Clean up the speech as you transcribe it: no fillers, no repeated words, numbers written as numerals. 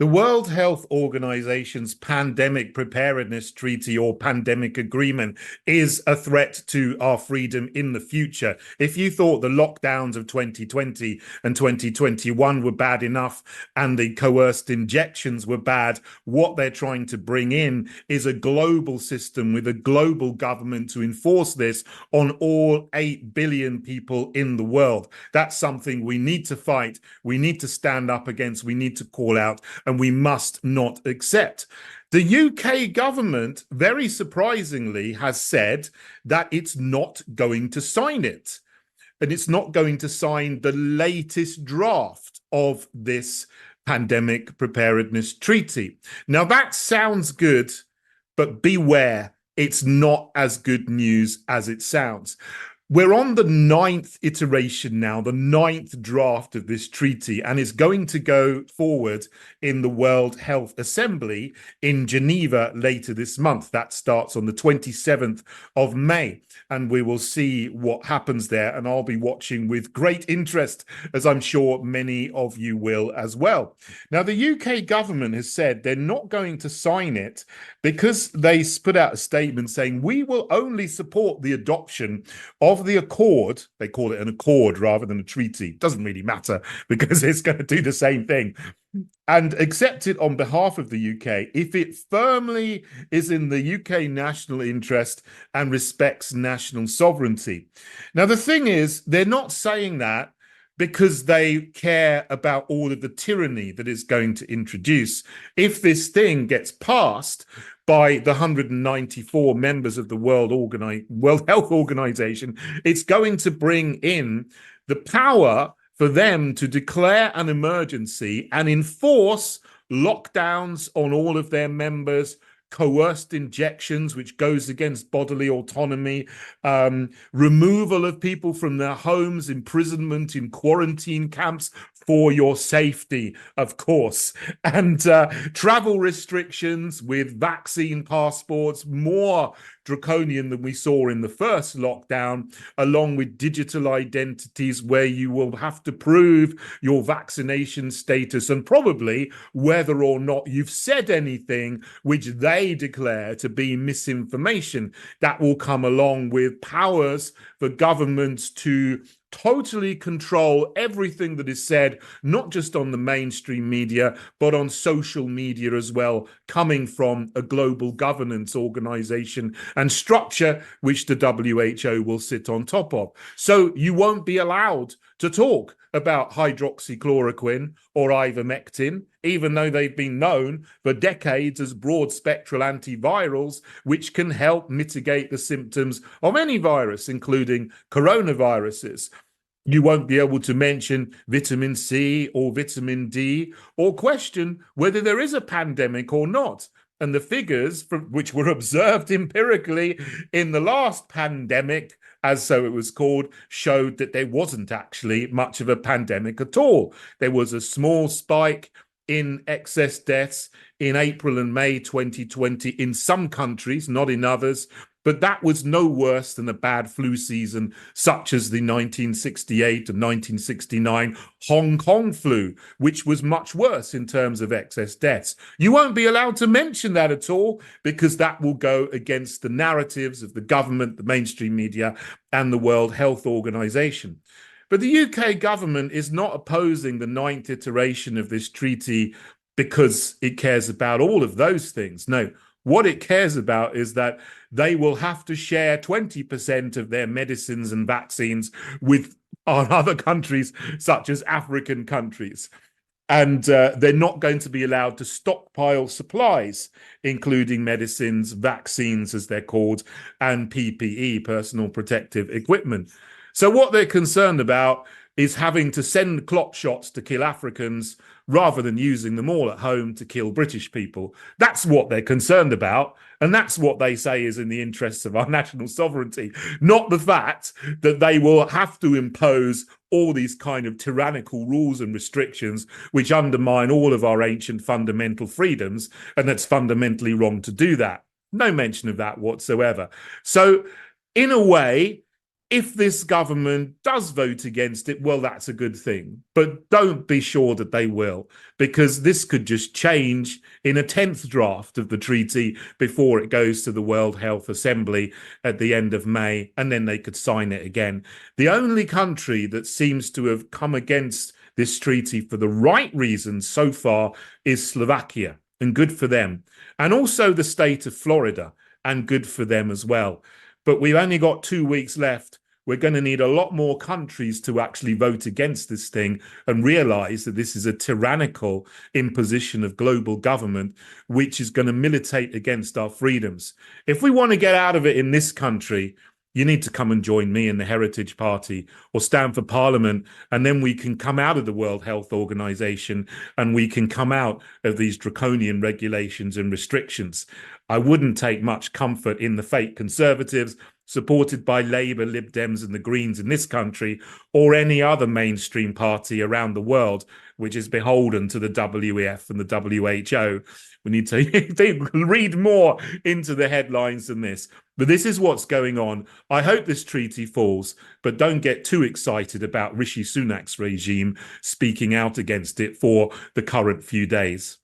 The World Health Organization's Pandemic Preparedness Treaty or Pandemic Agreement is a threat to our freedom in the future. If you thought the lockdowns of 2020 and 2021 were bad enough and the coerced injections were bad, what they're trying to bring in is a global system with a global government to enforce this on all 8 billion people in the world. That's something we need to fight, we need to stand up against, we need to call out, and we must not accept. The UK government, very surprisingly, has said that it's not going to sign it. And it's not going to sign the latest draft of this Pandemic Preparedness Treaty. Now, that sounds good, but beware, it's not as good news as it sounds. We're on the 9th iteration now, the 9th draft of this treaty, and it's going to go forward in the World Health Assembly in Geneva later this month. That starts on the 27th of May, and we will see what happens there. And I'll be watching with great interest, as I'm sure many of you will as well. Now, the UK government has said they're not going to sign it because they put out a statement saying we will only support the adoption of the accord. They call it an accord rather than a treaty. Doesn't really matter because it's going to do the same thing. And accept it on behalf of the UK if it firmly is in the UK national interest and respects national sovereignty. Now, the thing is, they're not saying that because they care about all of the tyranny that it's going to introduce. If this thing gets passed by the 194 members of the World Health Organization, it's going to bring in the power for them to declare an emergency and enforce lockdowns on all of their members, coerced injections, which goes against bodily autonomy, removal of people from their homes, imprisonment in quarantine camps for your safety, of course, and travel restrictions with vaccine passports, more draconian than we saw in the first lockdown, along with digital identities where you will have to prove your vaccination status and probably whether or not you've said anything which they declare to be misinformation. That will come along with powers for governments to totally control everything that is said, not just on the mainstream media, but on social media as well, coming from a global governance organization and structure which the WHO will sit on top of. So you won't be allowed to talk about hydroxychloroquine or ivermectin, even though they've been known for decades as broad-spectral antivirals, which can help mitigate the symptoms of any virus, including coronaviruses. You won't be able to mention vitamin C or vitamin D or question whether there is a pandemic or not. And the figures which were observed empirically in the last pandemic, as so it was called, showed that there wasn't actually much of a pandemic at all. There was a small spike in excess deaths in April and May 2020 in some countries, not in others, but that was no worse than a bad flu season, such as the 1968 and 1969 Hong Kong flu, which was much worse in terms of excess deaths. You won't be allowed to mention that at all because that will go against the narratives of the government, the mainstream media, and the World Health Organization. But the UK government is not opposing the 9th iteration of this treaty because it cares about all of those things. No, what it cares about is that they will have to share 20% of their medicines and vaccines with other countries, such as African countries. And they're not going to be allowed to stockpile supplies, including medicines, vaccines, as they're called, and PPE, personal protective equipment. So what they're concerned about is having to send clot shots to kill Africans rather than using them all at home to kill British people. That's what they're concerned about. And that's what they say is in the interests of our national sovereignty, not the fact that they will have to impose all these kind of tyrannical rules and restrictions which undermine all of our ancient fundamental freedoms. And that's fundamentally wrong to do that. No mention of that whatsoever. So in a way, if this government does vote against it, well, that's a good thing. But don't be sure that they will, because this could just change in a 10th draft of the treaty before it goes to the World Health Assembly at the end of May, and then they could sign it again. The only country that seems to have come against this treaty for the right reasons so far is Slovakia, and good for them. And also the state of Florida, and good for them as well. But we've only got 2 weeks left. We're going to need a lot more countries to actually vote against this thing and realize that this is a tyrannical imposition of global government, which is going to militate against our freedoms. If we want to get out of it in this country, you need to come and join me in the Heritage Party or stand for Parliament, and then we can come out of the World Health Organization and we can come out of these draconian regulations and restrictions. I wouldn't take much comfort in the fake Conservatives supported by Labour, Lib Dems and the Greens in this country, or any other mainstream party around the world which is beholden to the WEF and the WHO. We need to read more into the headlines than this. But this is what's going on. I hope this treaty falls, but don't get too excited about Rishi Sunak's regime speaking out against it for the current few days.